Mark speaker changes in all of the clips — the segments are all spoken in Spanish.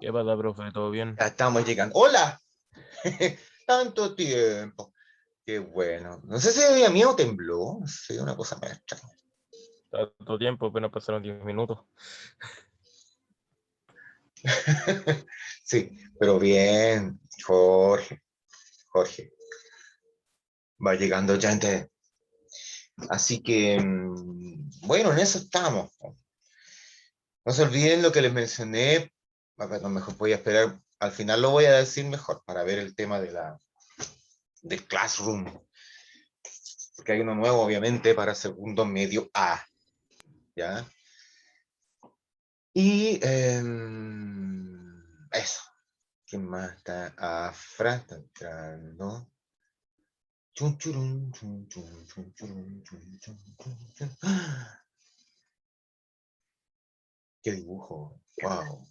Speaker 1: ¿Qué pasa, profe? ¿Todo bien?
Speaker 2: Ya estamos llegando. ¡Hola! Tanto tiempo. Qué bueno. No sé si había miedo o tembló. No sé, una cosa más extraña.
Speaker 1: Tanto tiempo, apenas pasaron 10 minutos.
Speaker 2: Sí, pero bien, Jorge. Va llegando gente. Así que, bueno, en eso estamos. No se olviden lo que les mencioné. A ver, no, mejor voy a esperar. Al final lo voy a decir mejor para ver el tema del Classroom. Porque hay uno nuevo, obviamente, para segundo medio A. ¿Ya? Y eso. ¿Quién más está? Afra está entrando. Chun, churun, chun, chun, chun, churun, chun, chun, chun, chun. ¡Ah! ¡Qué dibujo! ¡Wow!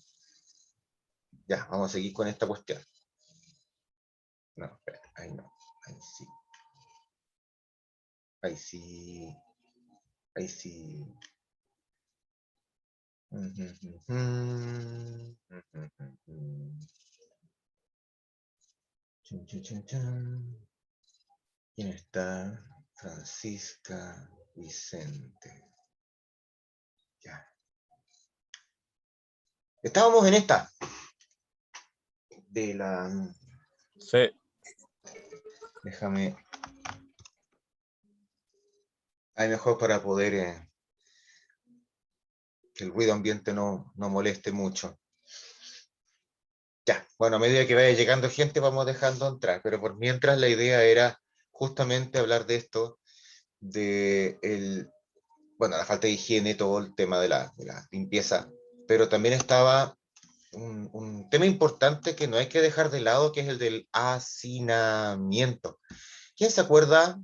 Speaker 2: Ya, vamos a seguir con esta cuestión. No, espera, ahí no. Ahí sí. Ahí sí. Ahí sí. Chun, chun, chun, chun. ¿Quién está? Francisca Vicente. Ya. Estábamos en esta de la.
Speaker 1: Sí,
Speaker 2: Déjame. Hay mejor para poder que el ruido ambiente no moleste mucho. Ya, bueno, a medida que vaya llegando gente vamos dejando entrar, pero por mientras la idea era justamente hablar de esto, bueno, la falta de higiene, todo el tema de la limpieza, pero también estaba un tema importante que no hay que dejar de lado, que es el del hacinamiento. ¿Quién se acuerda?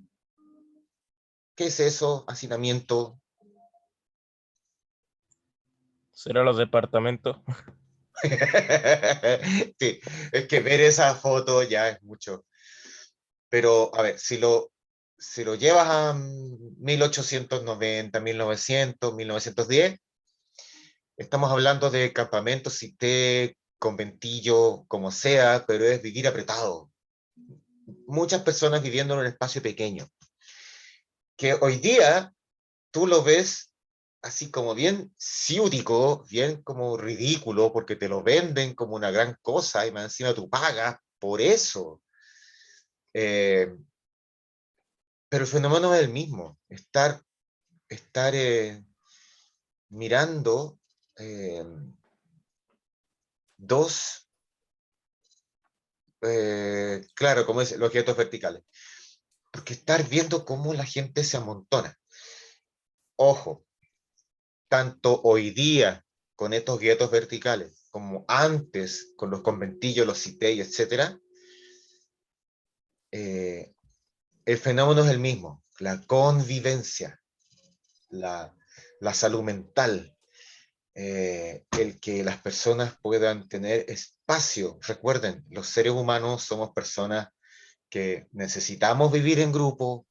Speaker 2: ¿Qué es eso? Hacinamiento.
Speaker 1: será los departamentos.
Speaker 2: Sí, es que ver esa foto ya es mucho. Pero, a ver, si lo llevas a 1890, 1900, 1910, estamos hablando de campamentos, cité, conventillo, como sea, pero es vivir apretado. Muchas personas viviendo en un espacio pequeño, que hoy día tú lo ves así como bien ciútico, bien como ridículo, porque te lo venden como una gran cosa y más encima tú pagas por eso. Eh, pero el fenómeno es el mismo, estar mirando eh, dos, claro, como es los objetos verticales, porque estar viendo cómo la gente se amontona. Ojo, tanto hoy día con estos guetos verticales como antes con los conventillos, los CITEI, etcétera, eh, el fenómeno es el mismo, la convivencia, la, la salud mental, el que las personas puedan tener espacio. Recuerden, los seres humanos somos personas que necesitamos vivir en grupo,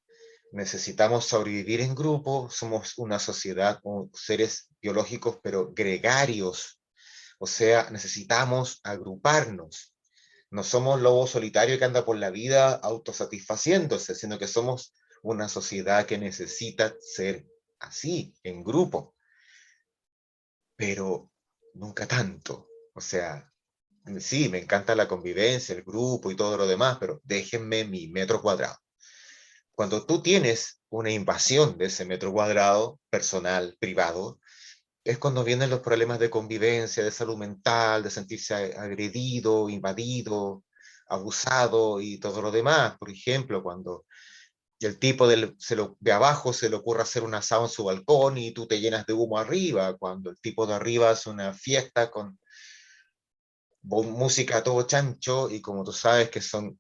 Speaker 2: necesitamos sobrevivir en grupo, somos una sociedad con seres biológicos, pero gregarios, o sea, necesitamos agruparnos. No somos lobos solitarios que anda por la vida autosatisfaciéndose, sino que somos una sociedad que necesita ser así, en grupo, pero nunca tanto. O sea, sí, me encanta la convivencia, el grupo y todo lo demás, pero déjenme mi metro cuadrado. Cuando tú tienes una invasión de ese metro cuadrado personal, privado, es cuando vienen los problemas de convivencia, de salud mental, de sentirse agredido, invadido, abusado y todo lo demás. Por ejemplo, cuando el tipo de abajo se le ocurre hacer un asado en su balcón y tú te llenas de humo arriba, cuando el tipo de arriba hace una fiesta con música a todo chancho y como tú sabes que son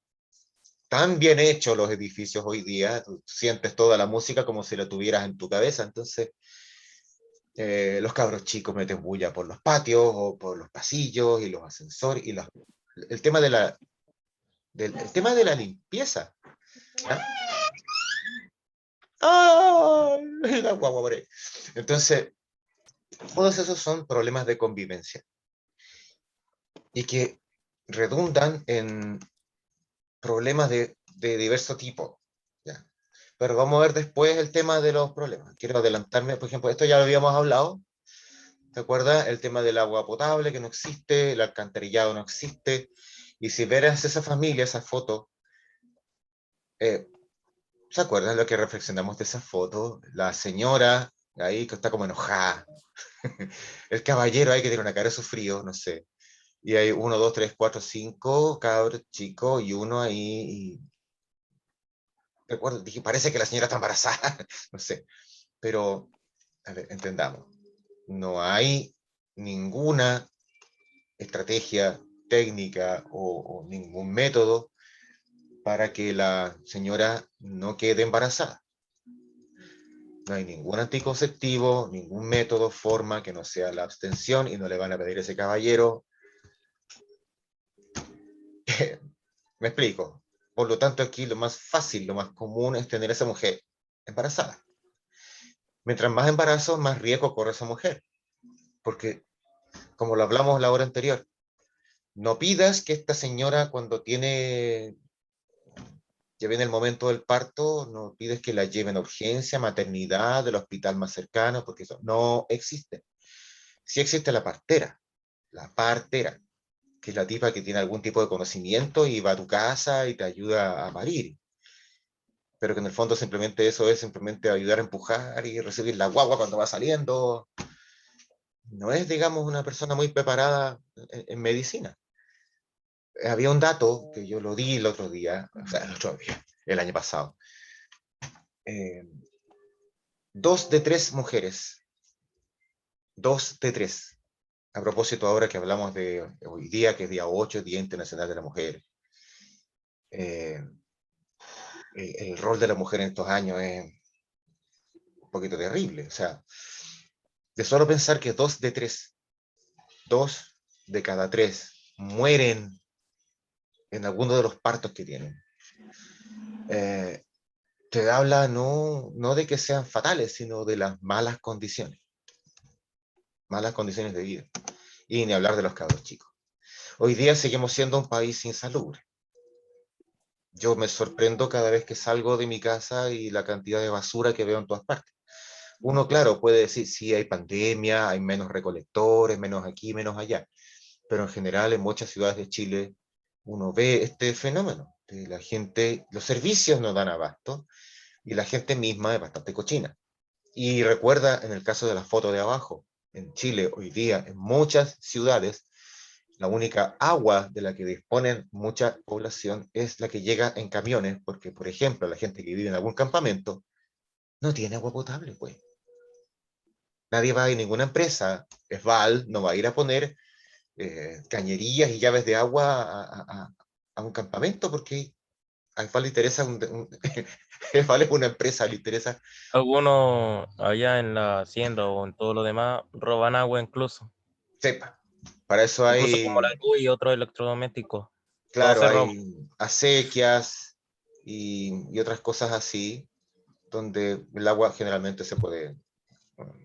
Speaker 2: tan bien hechos los edificios hoy día, tú sientes toda la música como si la tuvieras en tu cabeza, entonces los cabros chicos meten bulla por los patios o por los pasillos y los ascensores y el tema el tema de la limpieza. ¿Ya? ¡Ah! La guagua por ahí. Entonces, todos esos son problemas de convivencia. y que redundan en problemas de diverso tipo. ¿Ya? Pero vamos a ver después el tema de los problemas. Quiero adelantarme, por ejemplo, esto ya lo habíamos hablado. ¿Te acuerdas? El tema del agua potable que no existe, el alcantarillado no existe. Y si verás esa familia, esa foto, eh, ¿se acuerdan lo que reflexionamos de esa foto? La señora ahí que está como enojada. El caballero ahí que tiene una cara de sufrido, no sé. Y hay uno, dos, tres, cuatro, cinco cabros chicos y uno ahí. Y recuerdo, dije, parece que la señora está embarazada, no sé. Pero, a ver, entendamos. No hay ninguna estrategia técnica o ningún método para que la señora no quede embarazada. No hay ningún anticonceptivo, ningún método, forma que no sea la abstención y no le van a pedir a ese caballero. Me explico. Por lo tanto, aquí lo más fácil, lo más común es tener a esa mujer embarazada. Mientras más embarazo, más riesgo corre esa mujer. Porque, como lo hablamos la hora anterior, no pidas que esta señora cuando ya viene el momento del parto, no pides que la lleven a urgencia, maternidad, del hospital más cercano, porque eso no existe. Sí existe la partera, que es la tipa que tiene algún tipo de conocimiento y va a tu casa y te ayuda a parir. Pero que en el fondo simplemente eso es simplemente ayudar a empujar y recibir la guagua cuando va saliendo. No es, digamos, una persona muy preparada en medicina. Había un dato que yo lo di el otro día, o sea, el otro día, el año pasado. Eh, 2 de 3 mujeres, 2 de 3. A propósito, ahora que hablamos de hoy día, que es día 8, Día Internacional de la Mujer, eh, el rol de la mujer en estos años es un poquito terrible. O sea, de solo pensar que 2 de 3, 2 de cada 3 mueren en alguno de los partos que tienen. Eh, Te habla no de que sean fatales, sino de las malas condiciones de vida. Y ni hablar de los cabros chicos. Hoy día seguimos siendo un país insalubre. Yo me sorprendo cada vez que salgo de mi casa y la cantidad de basura que veo en todas partes. Uno, claro, puede decir, sí, hay pandemia, hay menos recolectores, menos aquí, menos allá, pero en general en muchas ciudades de Chile uno ve este fenómeno. Que la gente, los servicios no dan abasto y la gente misma es bastante cochina. Y recuerda, en el caso de la foto de abajo, en Chile hoy día, en muchas ciudades, la única agua de la que disponen mucha población es la que llega en camiones, porque, por ejemplo, la gente que vive en algún campamento no tiene agua potable, pues. Nadie va a ir, ninguna empresa, Esval, no va a ir a poner cañerías y llaves de agua a un campamento, porque a Esval le interesa, Esval es una empresa, le interesa,
Speaker 1: Algunos allá en la hacienda o en todo lo demás roban agua incluso.
Speaker 2: sepa. Para eso
Speaker 1: Incluso como la
Speaker 2: hay,
Speaker 1: luz y otros electrodomésticos. Todo
Speaker 2: claro,
Speaker 1: se roba.
Speaker 2: hay acequias y otras cosas así, donde el agua generalmente se puede,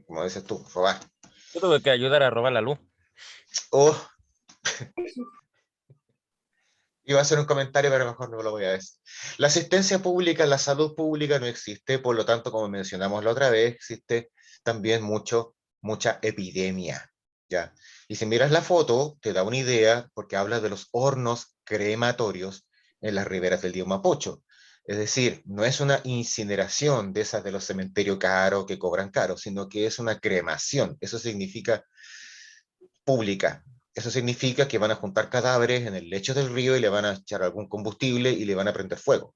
Speaker 2: como dices tú, robar.
Speaker 1: Yo tuve que ayudar a robar la luz.
Speaker 2: O iba a hacer un comentario, pero mejor no lo voy a decir. La asistencia pública, la salud pública no existe, por lo tanto, como mencionamos la otra vez, existe también mucha epidemia, ¿ya? Y si miras la foto, te da una idea, porque habla de los hornos crematorios en las riberas del río Mapocho. Es decir, no es una incineración de esas de los cementerios caros que cobran caro, sino que es una cremación. Eso significa pública. Eso significa que van a juntar cadáveres en el lecho del río y le van a echar algún combustible y le van a prender fuego.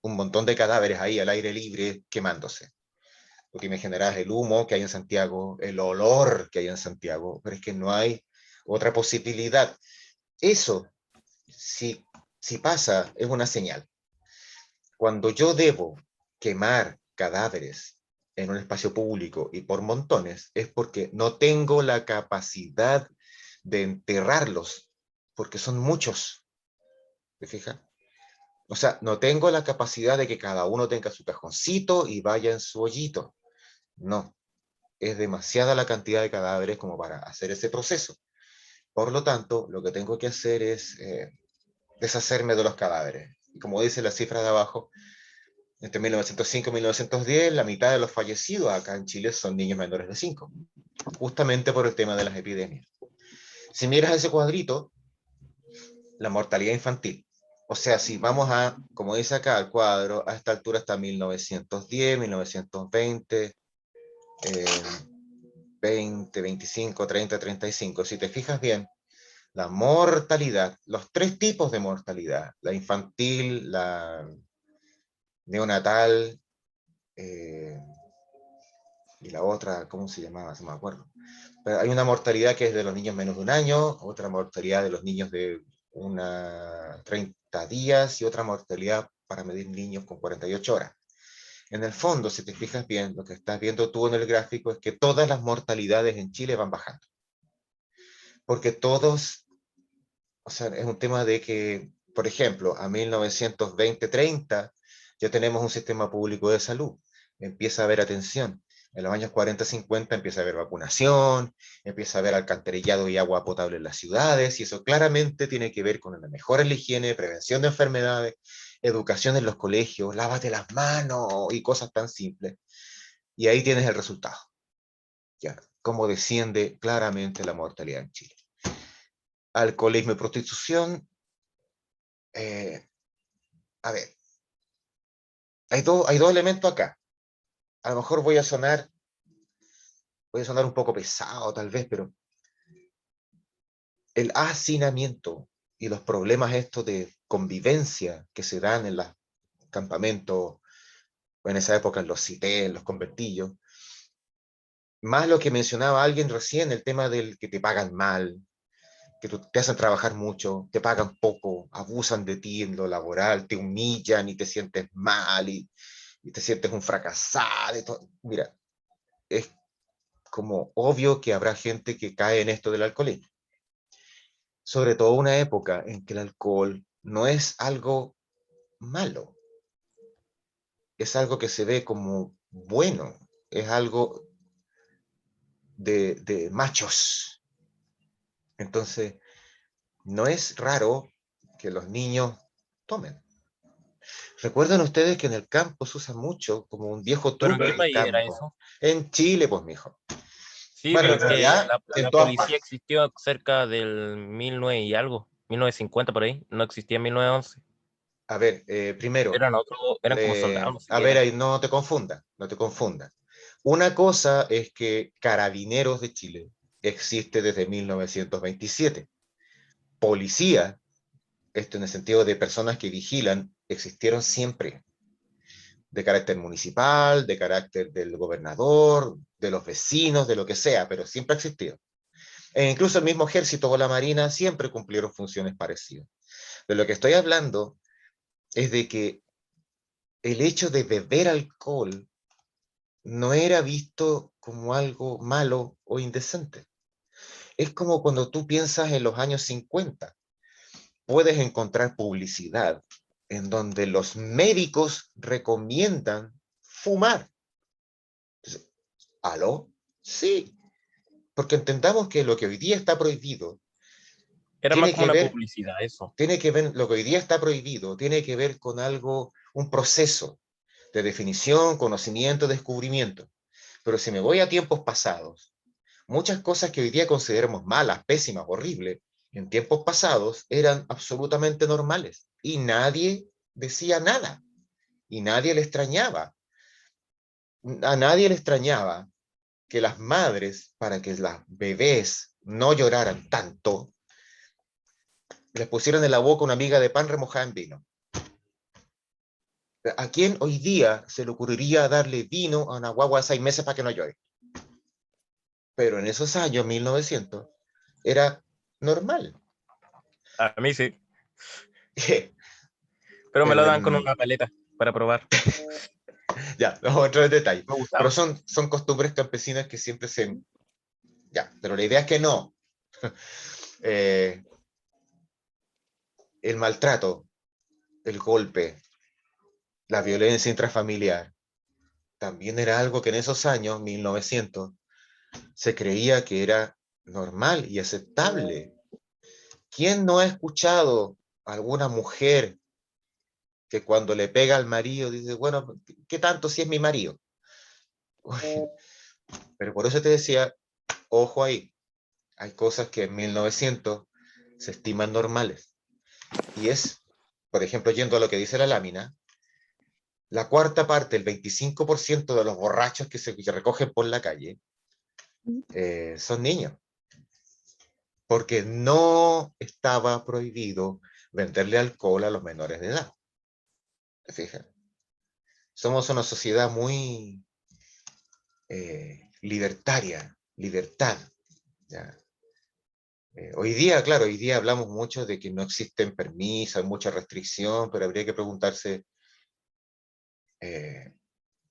Speaker 2: Un montón de cadáveres ahí al aire libre quemándose. Lo que me genera es el humo que hay en Santiago, el olor que hay en Santiago, pero es que no hay otra posibilidad. Eso, si, si pasa, es una señal. Cuando yo debo quemar cadáveres en un espacio público y por montones, es porque no tengo la capacidad de enterrarlos, porque son muchos, ¿te fijas? O sea, no tengo la capacidad de que cada uno tenga su cajoncito y vaya en su hoyito. No, es demasiada la cantidad de cadáveres como para hacer ese proceso. Por lo tanto, lo que tengo que hacer es deshacerme de los cadáveres. Y como dice la cifra de abajo, entre 1905 y 1910, la mitad de los fallecidos acá en Chile son niños menores de 5, justamente por el tema de las epidemias. Si miras ese cuadrito, la mortalidad infantil. O sea, si vamos a, como dice acá el cuadro, a esta altura está 1910, 1920, 20, 25, 30, 35. Si te fijas bien, la mortalidad, los tres tipos de mortalidad, la infantil, la neonatal eh, y la otra, ¿cómo se llamaba? No me acuerdo. Pero hay una mortalidad que es de los niños menos de un año, otra mortalidad de los niños de 30 días y otra mortalidad para medir niños con 48 horas. En el fondo, si te fijas bien, lo que estás viendo tú en el gráfico es que todas las mortalidades en Chile van bajando. Porque todos, o sea, es un tema de que, por ejemplo, a 1920-30 ya tenemos un sistema público de salud, empieza a haber atención. En los años 40-50 empieza a haber vacunación, empieza a haber alcantarillado y agua potable en las ciudades, y eso claramente tiene que ver con una mejora en la higiene, prevención de enfermedades, educación en los colegios, lávate las manos y cosas tan simples. Y ahí tienes el resultado. Ya, cómo desciende claramente la mortalidad en Chile. Alcoholismo y prostitución. eh, a ver, hay dos elementos acá. A lo mejor voy a sonar un poco pesado tal vez, pero el hacinamiento y los problemas estos de convivencia que se dan en los campamentos, o en esa época en los CITES, en los conventillos, más lo que mencionaba alguien recién, el tema del que te pagan mal, que te hacen trabajar mucho, te pagan poco, abusan de ti en lo laboral, te humillan y te sientes mal y te sientes un fracasado. Mira, es como obvio que habrá gente que cae en esto del alcoholismo. Sobre todo una época en que el alcohol no es algo malo, es algo que se ve como bueno, es algo de machos. Entonces, no es raro que los niños tomen. ¿Recuerdan ustedes que en el campo se usa mucho como un viejo
Speaker 1: ¿Pero en
Speaker 2: truco
Speaker 1: qué
Speaker 2: del
Speaker 1: país era
Speaker 2: campo?
Speaker 1: eso?
Speaker 2: En Chile, pues, mijo.
Speaker 1: Sí,
Speaker 2: Bueno,
Speaker 1: pero
Speaker 2: en
Speaker 1: es que
Speaker 2: realidad, en
Speaker 1: la
Speaker 2: todas
Speaker 1: policía
Speaker 2: partes.
Speaker 1: existió cerca del 1900 y algo, 1950 por ahí, no existía en 1911.
Speaker 2: A ver, primero,
Speaker 1: Eran como soldados, no sé
Speaker 2: a
Speaker 1: qué
Speaker 2: ver,
Speaker 1: eran.
Speaker 2: ahí no te confundas, no te confundas. Una cosa es que Carabineros de Chile existe desde 1927. Policía, esto en el sentido de personas que vigilan, existieron siempre, de carácter municipal, de carácter del gobernador, de los vecinos, de lo que sea, pero siempre ha existido. E incluso el mismo ejército o la marina siempre cumplieron funciones parecidas. De lo que estoy hablando es de que el hecho de beber alcohol no era visto como algo malo o indecente. Es como cuando tú piensas en los años 50, puedes encontrar publicidad en donde los médicos recomiendan fumar. Entonces, ¿aló? Sí, porque entendamos que lo que hoy día está prohibido
Speaker 1: Era más
Speaker 2: tiene
Speaker 1: como
Speaker 2: que
Speaker 1: una
Speaker 2: ver,
Speaker 1: publicidad eso.
Speaker 2: lo que hoy día está prohibido tiene que ver con algo, un proceso de definición, conocimiento, descubrimiento. Pero si me voy a tiempos pasados, muchas cosas que hoy día consideramos malas, pésimas, horribles, en tiempos pasados eran absolutamente normales y nadie decía nada y nadie le extrañaba. A nadie le extrañaba que las madres, para que las bebés no lloraran tanto, les pusieran en la boca una miga de pan remojada en vino. ¿A quién hoy día se le ocurriría darle vino a una guagua de 6 meses para que no llore? Pero en esos años, 1900, era normal.
Speaker 1: A mí sí, pero me lo dan con una paleta para probar.
Speaker 2: Ya, no, otro detalle.
Speaker 1: Me
Speaker 2: Pero
Speaker 1: gustaba.
Speaker 2: son costumbres campesinas que siempre se... Ya, pero la idea es que no. Eh, el maltrato, el golpe, la violencia intrafamiliar, también era algo que en esos años, 1900, se creía que era normal y aceptable. ¿Quién no ha escuchado a alguna mujer que cuando le pega al marido dice, bueno, ¿qué tanto si es mi marido? Pero por eso te decía, ojo ahí, hay cosas que en 1900 se estiman normales. Y es, por ejemplo, yendo a lo que dice la lámina, la cuarta parte, el 25% de los borrachos que se recogen por la calle son niños, porque no estaba prohibido venderle alcohol a los menores de edad. ¿Te fijas? Somos una sociedad muy libertaria, libertad. ¿Ya? Hoy día, claro, hoy día hablamos mucho de que no existen permisos, hay mucha restricción, pero habría que preguntarse eh,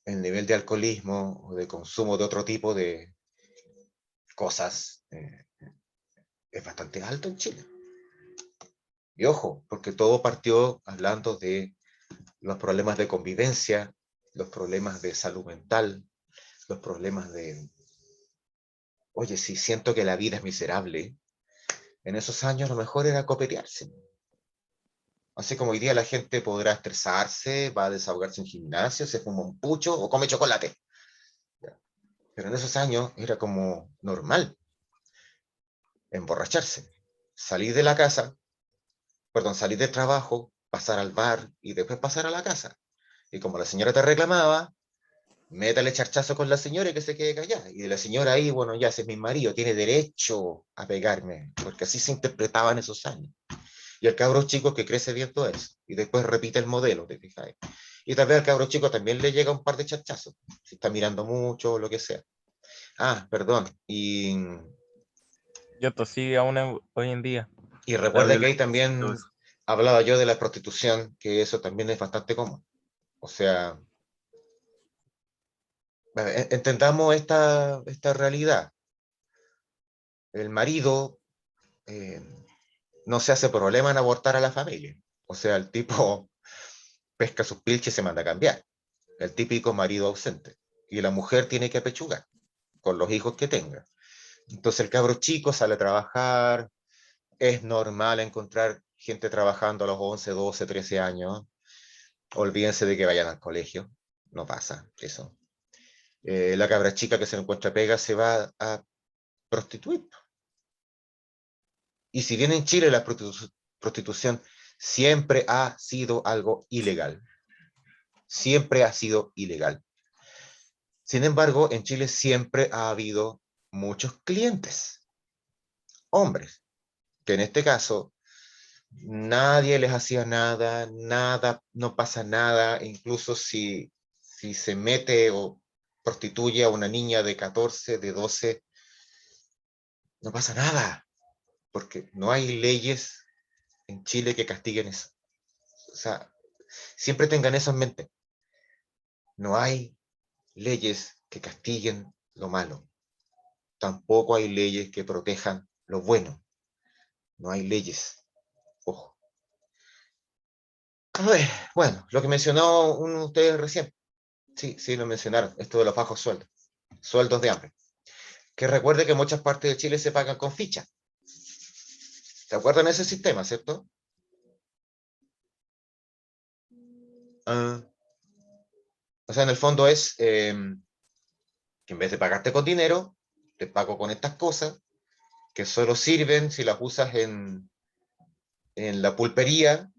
Speaker 2: el nivel de alcoholismo o de consumo de otro tipo de cosas es bastante alto en Chile. Y ojo, porque todo partió hablando de los problemas de convivencia, los problemas de salud mental, los problemas de, oye, si siento que la vida es miserable, en esos años lo mejor era copetearse. Así como hoy día la gente podrá estresarse, va a desahogarse en gimnasio, se fuma un pucho o come chocolate. Pero en esos años era como normal emborracharse, salir de la casa, perdón, salir del trabajo, pasar al bar y después pasar a la casa. Y como la señora te reclamaba, métale charchazo con la señora y que se quede callada. Y de la señora ahí, bueno, ya ese es mi marido, tiene derecho a pegarme, porque así se interpretaba en esos años. Y el cabro chico que crece viendo eso, y después repite el modelo, ¿te fijas? Y tal vez al cabro chico también le llega un par de charchazos, si está mirando mucho o lo que sea. Ah, perdón.
Speaker 1: Y esto sigue aún hoy en día,
Speaker 2: Y
Speaker 1: la
Speaker 2: recuerda que ahí
Speaker 1: violencia y todo
Speaker 2: también
Speaker 1: eso.
Speaker 2: hablaba yo de la prostitución, que eso también es bastante común. O sea, entendamos esta realidad. El marido eh, no se hace problema en abortar a la familia. O sea, el tipo pesca sus pilches y se manda a cambiar. El típico marido ausente. Y la mujer tiene que apechugar con los hijos que tenga. Entonces el cabro chico sale a trabajar, es normal encontrar gente trabajando a los 11, 12, 13 años. Olvídense de que vayan al colegio, no pasa eso. La cabra chica que se encuentra pega se va a prostituir. Y si bien en Chile la prostitución siempre ha sido algo ilegal, siempre ha sido ilegal. Sin embargo, en Chile siempre ha habido muchos clientes, hombres, que en este caso nadie les hacía nada, nada, no pasa nada, incluso si se mete o prostituye a una niña de 14, de 12, no pasa nada, porque no hay leyes en Chile que castiguen eso. O sea, siempre tengan eso en mente. No hay leyes que castiguen lo malo. Tampoco hay leyes que protejan lo bueno. No hay leyes. Ojo. A ver, bueno, lo que mencionó uno de ustedes recién. Sí, sí, lo mencionaron. Esto de los bajos sueldos. Sueldos de hambre. Que recuerde que muchas partes de Chile se pagan con ficha. ¿Se acuerdan de ese sistema, cierto? Ah, o sea, en el fondo es que en vez de pagarte con dinero, te pago con estas cosas que solo sirven si las usas en la pulpería,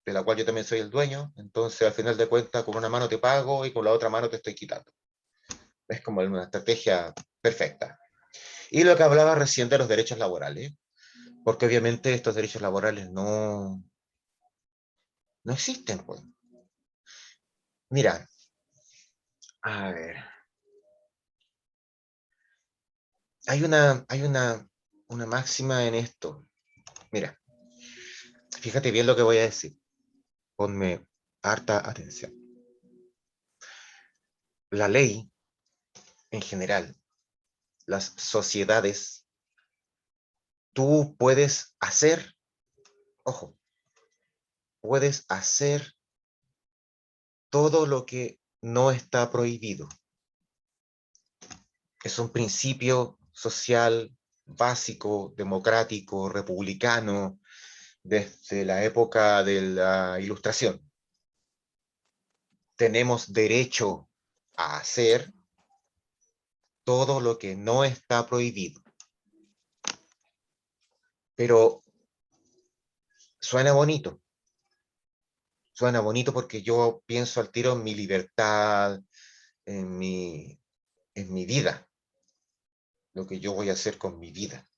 Speaker 2: de la cual yo también soy el dueño. Entonces, al final de cuentas, con una mano te pago y con la otra mano te estoy quitando. Es como una estrategia perfecta. Y lo que hablaba recién de los derechos laborales, porque obviamente estos derechos laborales no existen, pues. Mira, a ver, hay una máxima en esto. Mira, fíjate bien lo que voy a decir. Ponme harta atención. La ley, en general, las sociedades, tú puedes hacer, ojo, puedes hacer todo lo que no está prohibido. Es un principio social básico, democrático, republicano, desde la época de la Ilustración. Tenemos derecho a hacer todo lo que no está prohibido. Pero suena bonito. Suena bonito porque yo pienso al tiro en mi libertad, en mi vida, lo que yo voy a hacer con mi vida.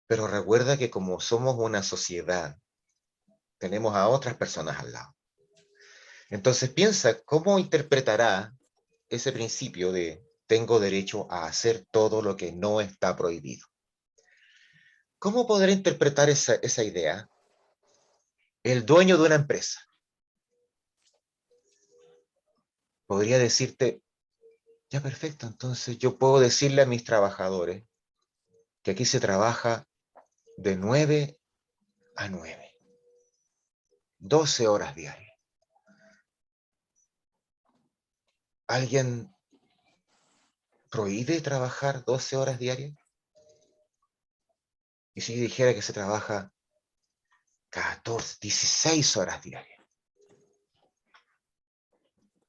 Speaker 2: Pero recuerda que como somos una sociedad, tenemos a otras personas al lado. Entonces piensa cómo interpretará ese principio de tengo derecho a hacer todo lo que no está prohibido. ¿Cómo podrá interpretar esa idea el dueño de una empresa? Podría decirte, ya perfecto, entonces yo puedo decirle a mis trabajadores que aquí se trabaja de 9 a 9, 12 horas diarias. ¿Alguien prohíbe trabajar 12 horas diarias? Y si yo dijera que se trabaja 14, 16 horas diarias.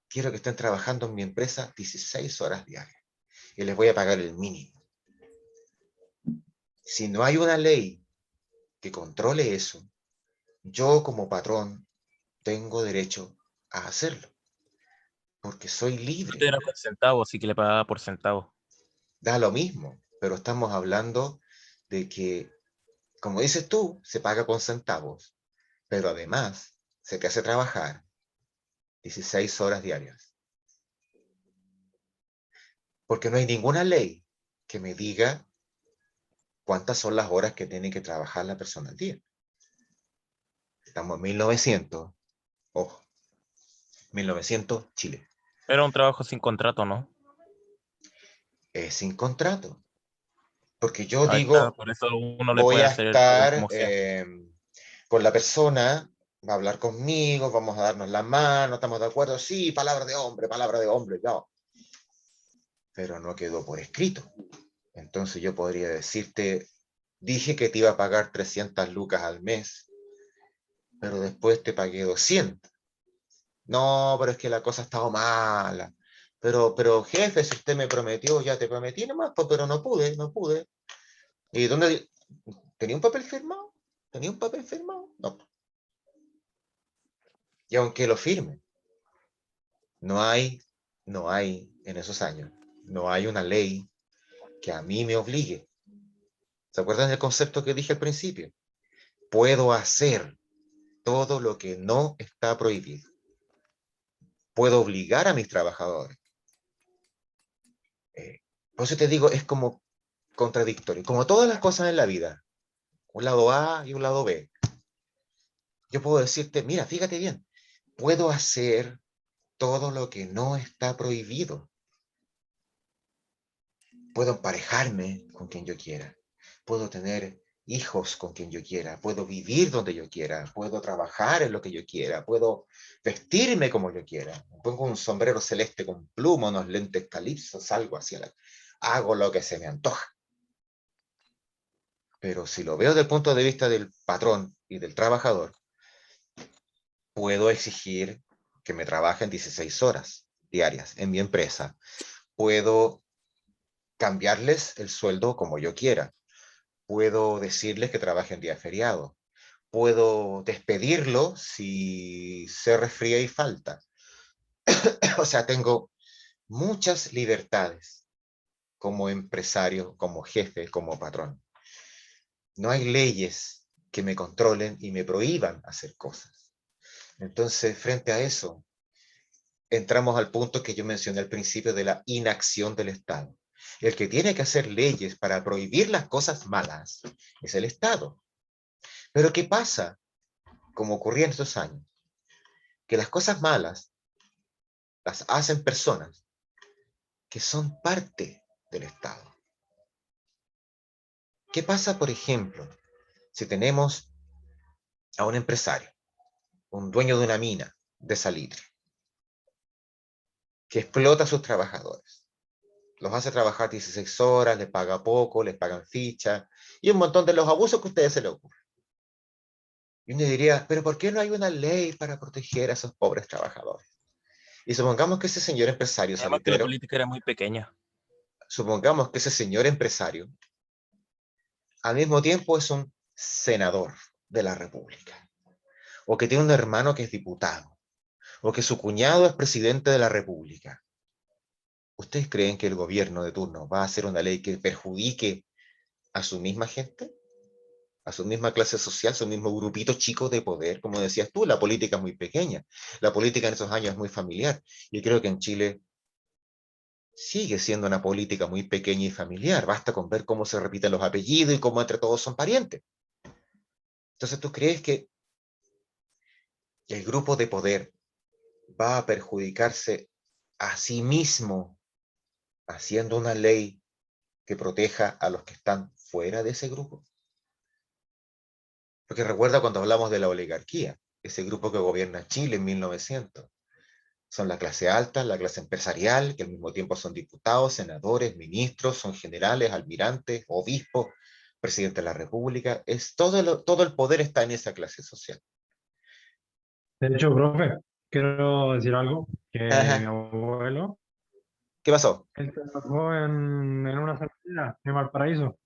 Speaker 2: Quiero que estén trabajando en mi empresa 16 horas diarias y les voy a pagar el mínimo. Si no hay una ley que controle eso, yo como patrón tengo derecho a hacerlo, porque soy
Speaker 1: No te
Speaker 2: libre.
Speaker 1: era por centavos, así que le pagaba por centavos.
Speaker 2: Da lo mismo, pero estamos hablando de que, como dices tú, se paga con centavos, pero además se te hace trabajar 16 horas diarias, porque no hay ninguna ley que me diga cuántas son las horas que tiene que trabajar la persona al día. Estamos en 1900, ojo, 1900 Chile,
Speaker 1: Era un trabajo sin contrato, ¿no?
Speaker 2: es sin contrato, porque yo
Speaker 1: Ahí está,
Speaker 2: digo,
Speaker 1: por eso uno le
Speaker 2: voy
Speaker 1: puede
Speaker 2: a
Speaker 1: hacer el pago
Speaker 2: estar
Speaker 1: como sea.
Speaker 2: con la persona, va a hablar conmigo, vamos a darnos la mano, estamos de acuerdo, sí, palabra de hombre, no, pero no quedó por escrito. Entonces yo podría decirte, dije que te iba a pagar 300 lucas al mes, pero después te pagué 200. No, pero es que la cosa ha estado mala. Pero jefe, si usted me prometió, ya te prometí nomás, pues, pero no pude, no pude. ¿Y dónde? ¿Tenía un papel firmado? ¿Tenía un papel firmado? No. Y aunque lo firme, no hay, no hay en esos años, no hay una ley que a mí me obligue. ¿Se acuerdan del concepto que dije al principio? Puedo hacer todo lo que no está prohibido. Puedo obligar a mis trabajadores. Eh, por eso te digo, es como contradictorio. Como todas las cosas en la vida, un lado A y un lado B. Yo puedo decirte, mira, fíjate bien, puedo hacer todo lo que no está prohibido. Puedo emparejarme con quien yo quiera. Puedo tener hijos con quien yo quiera. Puedo vivir donde yo quiera. Puedo trabajar en lo que yo quiera. Puedo vestirme como yo quiera. Me pongo un sombrero celeste con pluma, unos lentes calipsos, salgo hacia la... Hago lo que se me antoja. Pero si lo veo desde el punto de vista del patrón y del trabajador, puedo exigir que me trabajen 16 horas diarias en mi empresa. Puedo cambiarles el sueldo como yo quiera. Puedo decirles que trabajen día feriado. Puedo despedirlo si se resfría y falta. O sea, tengo muchas libertades como empresario, como jefe, como patrón. No hay leyes que me controlen y me prohíban hacer cosas. Entonces, frente a eso, entramos al punto que yo mencioné al principio de la inacción del Estado. El que tiene que hacer leyes para prohibir las cosas malas es el Estado. Pero ¿qué pasa? Como ocurría en estos años, que las cosas malas las hacen personas que son parte del Estado. ¿Qué pasa, por ejemplo, si tenemos a un empresario, un dueño de una mina de salitre, que explota a sus trabajadores? los hace trabajar 16 horas, les paga poco, les pagan ficha, y un montón de los abusos que a ustedes se les ocurren. Y uno diría, pero ¿por qué no hay una ley para proteger a esos pobres trabajadores? Y supongamos que ese señor empresario
Speaker 1: Además que la
Speaker 2: solitero,
Speaker 1: política era muy pequeña.
Speaker 2: supongamos que ese señor empresario al mismo tiempo es un senador de la República, o que tiene un hermano que es diputado, o que su cuñado es presidente de la República. ¿Ustedes creen que el gobierno de turno va a hacer una ley que perjudique a su misma gente? A su misma clase social, su mismo grupito chico de poder. Como decías tú, la política es muy pequeña. La política en esos años es muy familiar. Yo creo que en Chile sigue siendo una política muy pequeña y familiar. Basta con ver cómo se repiten los apellidos y cómo entre todos son parientes. Entonces, ¿tú crees que el grupo de poder va a perjudicarse a sí mismo haciendo una ley que proteja a los que están fuera de ese grupo? Porque recuerda cuando hablamos de la oligarquía, ese grupo que gobierna Chile en 1900. Son la clase alta, la clase empresarial, que al mismo tiempo son diputados, senadores, ministros, son generales, almirantes, obispos, presidente de la República. Todo el poder está en esa clase social.
Speaker 3: De hecho, profe, quiero decir algo, que mi
Speaker 2: Ajá.
Speaker 3: abuelo,
Speaker 2: ¿Qué pasó?
Speaker 3: él trabajó en una cervecería en Valparaíso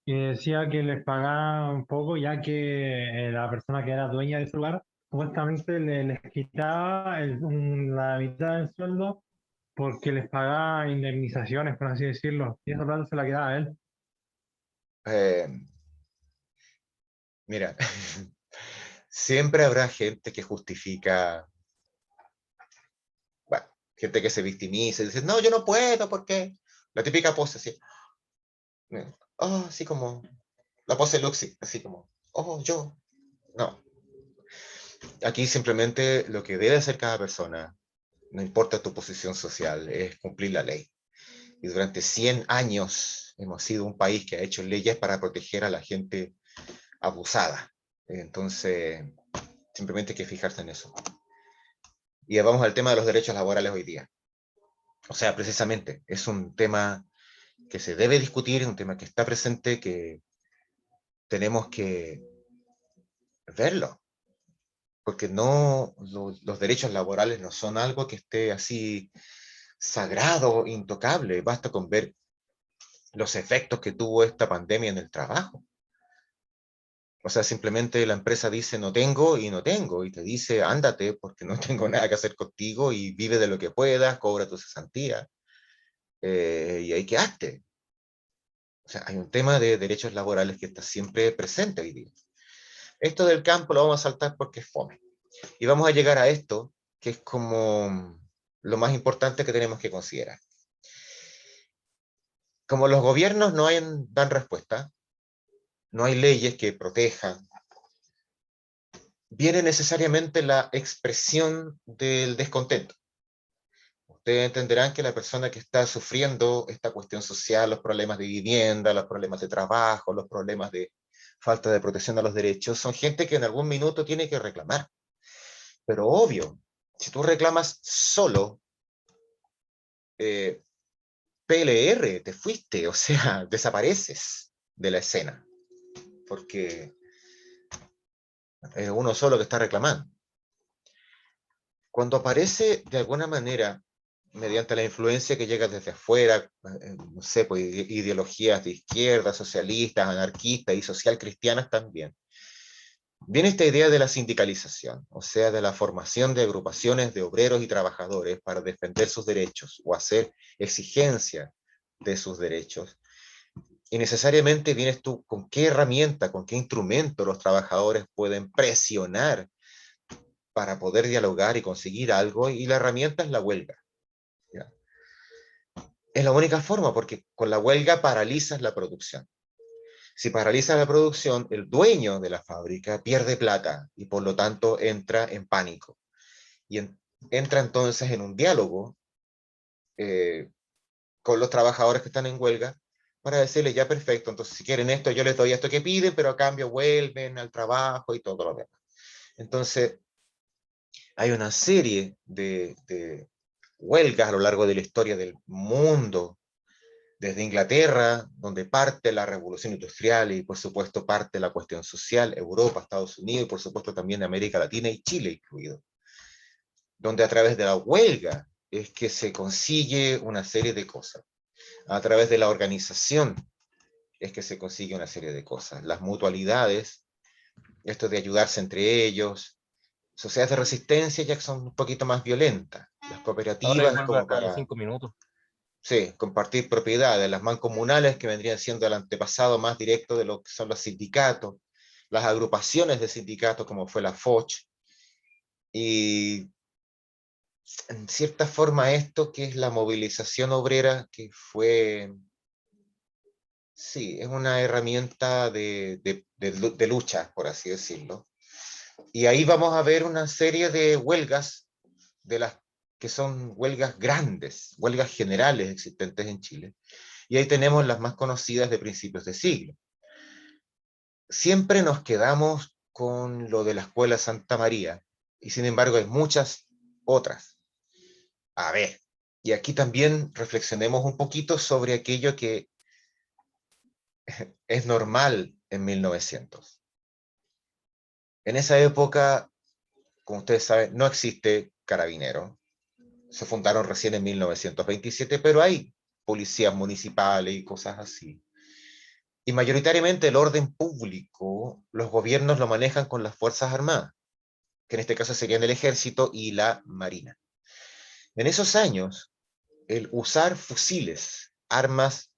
Speaker 3: y decía que les pagaba un poco ya que la persona que era dueña de ese lugar supuestamente les quitaba la mitad del sueldo porque les pagaba indemnizaciones, por así decirlo, y esa plata se la quedaba a él.
Speaker 2: Eh, Mira, siempre habrá gente que justifica, bueno, gente que se victimiza y dice, no, yo no puedo porque la típica pose así, oh, así como la pose Luxi, así como, oh, yo, no. Aquí simplemente lo que debe hacer cada persona, no importa tu posición social, es cumplir la ley. Y durante 100 años hemos sido un país que ha hecho leyes para proteger a la gente abusada. Entonces, simplemente hay que fijarse en eso. Y ya vamos al tema de los derechos laborales hoy día. O sea, precisamente, es un tema que se debe discutir, un tema que está presente, que tenemos que verlo, porque no, los derechos laborales no son algo que esté así sagrado, intocable. Basta con ver los efectos que tuvo esta pandemia en el trabajo. O sea, simplemente la empresa dice no tengo y no tengo, y te dice ándate porque no tengo nada que hacer contigo y vive de lo que puedas, cobra tu cesantía, y ahí quedaste. O sea, hay un tema de derechos laborales que está siempre presente hoy día. Esto del campo lo vamos a saltar porque es fome. Y vamos a llegar a esto, que es como lo más importante que tenemos que considerar. Como los gobiernos no dan respuesta, no hay leyes que protejan, viene necesariamente la expresión del descontento. Ustedes entenderán que la persona que está sufriendo esta cuestión social, los problemas de vivienda, los problemas de trabajo, los problemas de falta de protección a los derechos, son gente que en algún minuto tiene que reclamar. Pero obvio, si tú reclamas solo, eh, PLR, te fuiste, o sea, desapareces de la escena, porque es uno solo que está reclamando. Cuando aparece de alguna manera, mediante la influencia que llega desde afuera, no sé, pues, ideologías de izquierda, socialistas, anarquistas y social cristianas también, viene esta idea de la sindicalización, o sea, de la formación de agrupaciones de obreros y trabajadores para defender sus derechos o hacer exigencia de sus derechos. Y necesariamente vienes tú con qué herramienta, con qué instrumento los trabajadores pueden presionar para poder dialogar y conseguir algo, y la herramienta es la huelga. ¿Ya? Es la única forma, porque con la huelga paralizas la producción. Si paralizas la producción, el dueño de la fábrica pierde plata y por lo tanto entra en pánico. Y entra entonces en un diálogo eh, con los trabajadores que están en huelga para decirles, ya perfecto, entonces si quieren esto, yo les doy esto que piden, pero a cambio vuelven al trabajo y todo lo demás. Entonces, hay una serie de huelgas a lo largo de la historia del mundo, desde Inglaterra, donde parte la revolución industrial y por supuesto parte la cuestión social, Europa, Estados Unidos y por supuesto también América Latina y Chile incluido, donde a través de la huelga es que se consigue una serie de cosas. A través de la organización es que se consigue una serie de cosas. Las mutualidades, esto de ayudarse entre ellos, sociedades de resistencia ya que son un poquito más violentas. Las
Speaker 1: Ahora
Speaker 2: cooperativas
Speaker 1: vuelve
Speaker 2: como
Speaker 1: a los
Speaker 2: para,
Speaker 1: 5 minutos.
Speaker 2: sí, compartir propiedades, las mancomunales que vendrían siendo el antepasado más directo de lo que son los sindicatos, las agrupaciones de sindicatos como fue la FOCH, y en cierta forma esto que es la movilización obrera, que fue, sí, es una herramienta de lucha, por así decirlo. Y ahí vamos a ver una serie de huelgas, de las que son huelgas grandes, huelgas generales existentes en Chile. Y ahí tenemos las más conocidas de principios de siglo. Siempre nos quedamos con lo de la Escuela Santa María, y sin embargo hay muchas otras. A ver, y aquí también reflexionemos un poquito sobre aquello que es normal en 1900. En esa época, como ustedes saben, no existe carabinero. Se fundaron recién en 1927, pero hay policías municipales y cosas así. Y mayoritariamente el orden público, los gobiernos lo manejan con las Fuerzas Armadas, que en este caso serían el Ejército y la Marina. En esos años, el usar fusiles, armas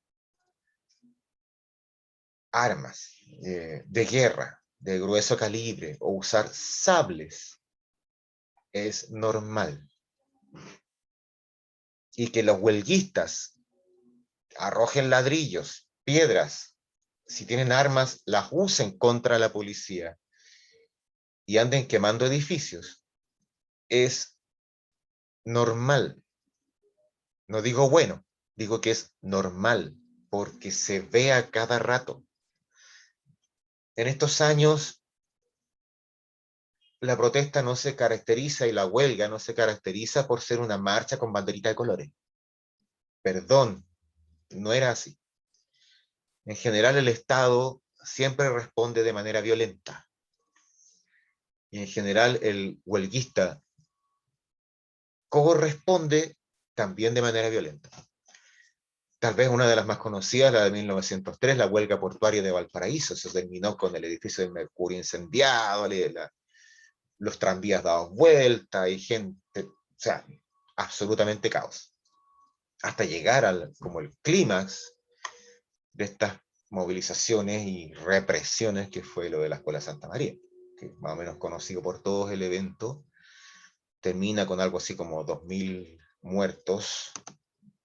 Speaker 2: de guerra de grueso calibre o usar sables es normal. Y que los huelguistas arrojen ladrillos, piedras, si tienen armas, las usen contra la policía y anden quemando edificios, es normal. No digo bueno, digo que es normal, porque se ve a cada rato. En estos años, la protesta no se caracteriza y la huelga no se caracteriza por ser una marcha con banderita de colores. Perdón, no era así. En general, el Estado siempre responde de manera violenta. Y en general, el huelguista corresponde también de manera violenta. Tal vez una de las más conocidas, la de 1903, la huelga portuaria de Valparaíso. Se terminó con el edificio del Mercurio incendiado, los tranvías dados vuelta y gente, o sea, absolutamente caos. Hasta llegar al como el clímax de estas movilizaciones y represiones que fue lo de la Escuela Santa María, que más o menos conocido por todos el evento, termina con algo así como 2000 muertos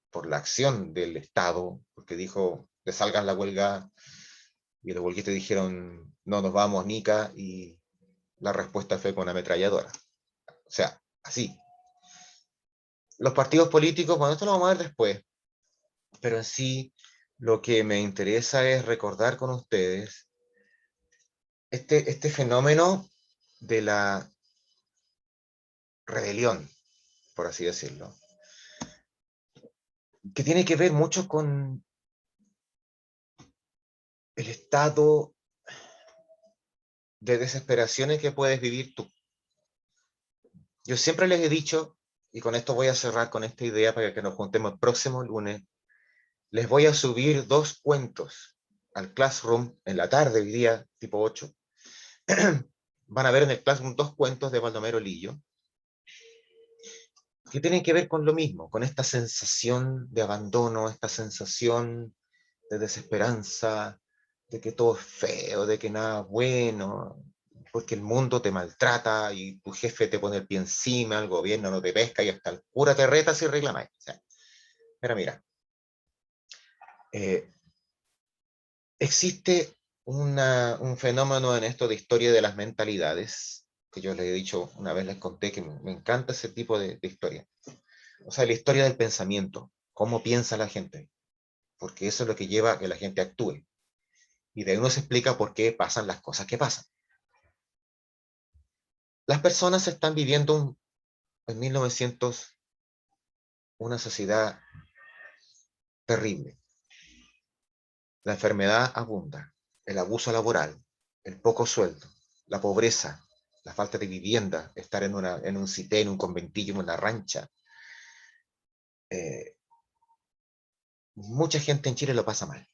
Speaker 2: por la acción del Estado, porque dijo que salgan la huelga, y los huelguistas dijeron no nos vamos, Nica, y la respuesta fue con ametralladora. O sea, así. Los partidos políticos, bueno, esto lo vamos a ver después, pero en sí lo que me interesa es recordar con ustedes este fenómeno de la rebelión, por así decirlo, que tiene que ver mucho con el estado de desesperaciones que puedes vivir tú. Yo siempre les he dicho, y con esto voy a cerrar con esta idea para que nos juntemos el próximo lunes, les voy a subir 2 cuentos al Classroom en la tarde, hoy día, tipo 8. Van a ver en el Classroom 2 cuentos de Baldomero Lillo, que tienen que ver con lo mismo, con esta sensación de abandono, esta sensación de desesperanza, de que todo es feo, de que nada es bueno, porque el mundo te maltrata y tu jefe te pone el pie encima, el gobierno no te pesca y hasta el cura te reta si reclamas. O sea, pero mira, eh, existe un fenómeno en esto de historia de las mentalidades, que yo les he dicho, una vez les conté que me encanta ese tipo de historia. O sea, la historia del pensamiento, cómo piensa la gente, porque eso es lo que lleva a que la gente actúe. Y de ahí uno se explica por qué pasan las cosas que pasan. Las personas están viviendo en 1900 una sociedad terrible. La enfermedad abunda, el abuso laboral, el poco sueldo, la pobreza, la falta de vivienda, estar en un cité, en un conventillo, en una rancha. Mucha gente en Chile lo pasa mal.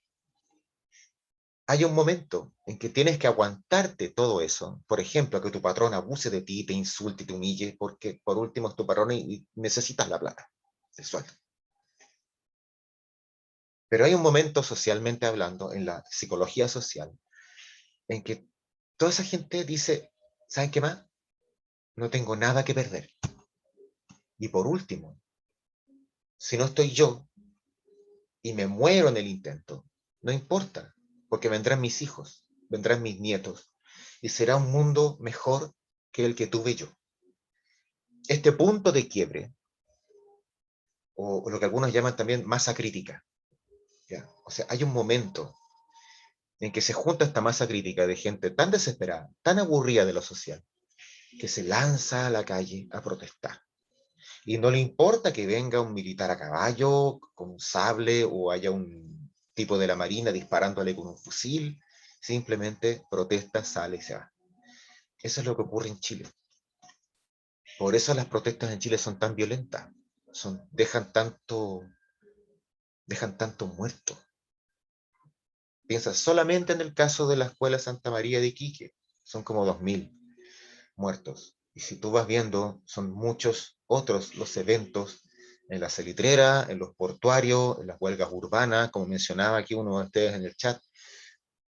Speaker 2: Hay un momento en que tienes que aguantarte todo eso. Por ejemplo, que tu patrón abuse de ti, te insulte, te humille, porque por último es tu patrón y necesitas la plata, el sueldo. Pero hay un momento, socialmente hablando, en la psicología social, en que toda esa gente dice, ¿saben qué más? No tengo nada que perder. Y por último, si no estoy yo y me muero en el intento, no importa, porque vendrán mis hijos, vendrán mis nietos, y será un mundo mejor que el que tuve yo. Este punto de quiebre, o lo que algunos llaman también masa crítica, ¿ya? O sea, hay un momento en que se junta esta masa crítica de gente tan desesperada, tan aburrida de lo social, que se lanza a la calle a protestar. Y no le importa que venga un militar a caballo, con un sable, o haya un tipo de la marina disparándole con un fusil, simplemente protesta, sale y se va. Eso es lo que ocurre en Chile. Por eso las protestas en Chile son tan violentas, dejan tanto muerto. Piensa solamente en el caso de la Escuela Santa María de Iquique, son como 2000 muertos. Y si tú vas viendo, son muchos otros los eventos en la salitrera, en los portuarios, en las huelgas urbanas, como mencionaba aquí uno de ustedes en el chat,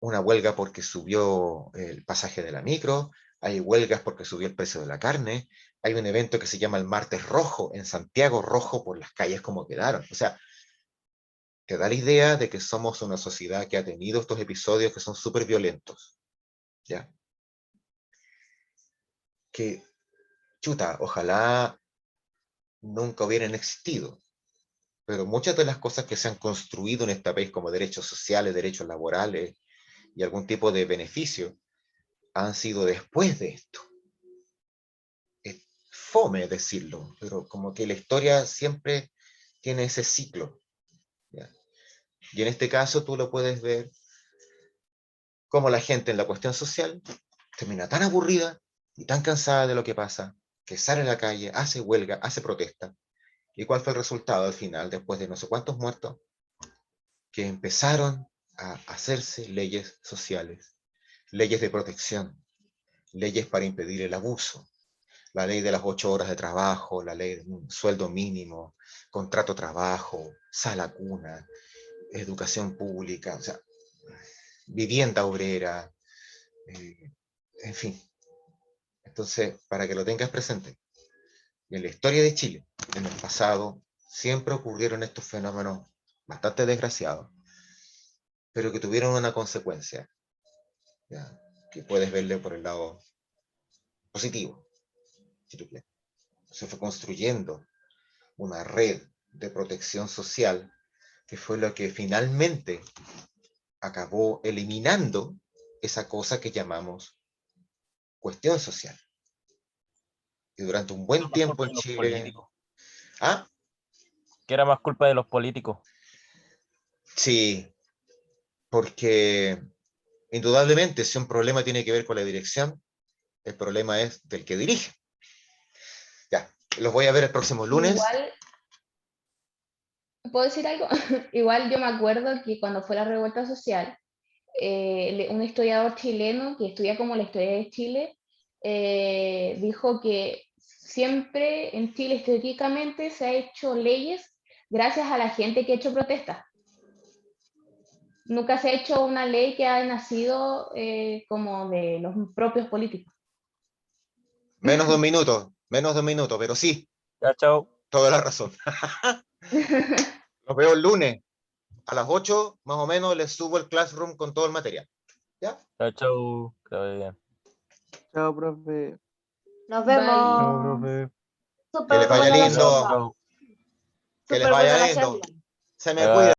Speaker 2: una huelga porque subió el pasaje de la micro, hay huelgas porque subió el precio de la carne, hay un evento que se llama el Martes Rojo en Santiago, rojo por las calles como quedaron. O sea, te da la idea de que somos una sociedad que ha tenido estos episodios que son súper violentos, ¿ya? Que, chuta, ojalá nunca hubieran existido, pero muchas de las cosas que se han construido en este país como derechos sociales, derechos laborales y algún tipo de beneficio, han sido después de esto. Es fome decirlo, pero como que la historia siempre tiene ese ciclo, ¿ya? Y en este caso tú lo puedes ver como la gente en la cuestión social termina tan aburrida y tan cansada de lo que pasa, que sale a la calle, hace huelga, hace protesta. ¿Y cuál fue el resultado al final, después de no sé cuántos muertos? Que empezaron a hacerse leyes sociales, leyes de protección, leyes para impedir el abuso, la ley de las 8 horas de trabajo, la ley de un sueldo mínimo, contrato trabajo, sala cuna, educación pública, o sea, vivienda obrera, en fin. Entonces, para que lo tengas presente, en la historia de Chile, en el pasado, siempre ocurrieron estos fenómenos bastante desgraciados, pero que tuvieron una consecuencia, ¿ya? Que puedes verle por el lado positivo, si tú quieres. Se fue construyendo una red de protección social que fue lo que finalmente acabó eliminando esa cosa que llamamos cuestión social. Y durante un buen
Speaker 1: Más
Speaker 2: tiempo
Speaker 1: culpa
Speaker 2: en
Speaker 1: de los
Speaker 2: Chile...
Speaker 1: políticos.
Speaker 2: Ah,
Speaker 1: Que era más culpa de los políticos.
Speaker 2: sí, porque indudablemente si un problema tiene que ver con la dirección, el problema es del que dirige. Ya, los voy a ver el próximo lunes.
Speaker 4: Igual, ¿puedo decir algo? Igual yo me acuerdo que cuando fue la revuelta social, un historiador chileno que estudia como la historia de Chile, dijo que siempre en Chile históricamente se ha hecho leyes gracias a la gente que ha hecho protestas. Nunca se ha hecho una ley que ha nacido como de los propios políticos.
Speaker 2: Menos de un minuto, pero sí,
Speaker 1: Ya, chao.
Speaker 2: toda la razón. Los veo el lunes a las 8, más o menos, les subo el Classroom con todo el material. ¿Ya?
Speaker 1: Chao, chao. Que vaya bien.
Speaker 5: Chao, profe.
Speaker 6: Nos
Speaker 4: Bye.
Speaker 6: vemos.
Speaker 3: No, profe.
Speaker 2: Que les
Speaker 6: Súper
Speaker 2: vaya
Speaker 6: buena la
Speaker 2: lindo.
Speaker 1: Chao,
Speaker 6: charla.
Speaker 1: chao.
Speaker 2: Que les
Speaker 6: Súper buena
Speaker 2: vaya
Speaker 6: la
Speaker 2: lindo.
Speaker 6: charla.
Speaker 2: Se me
Speaker 1: Bye, bye.
Speaker 2: cuida.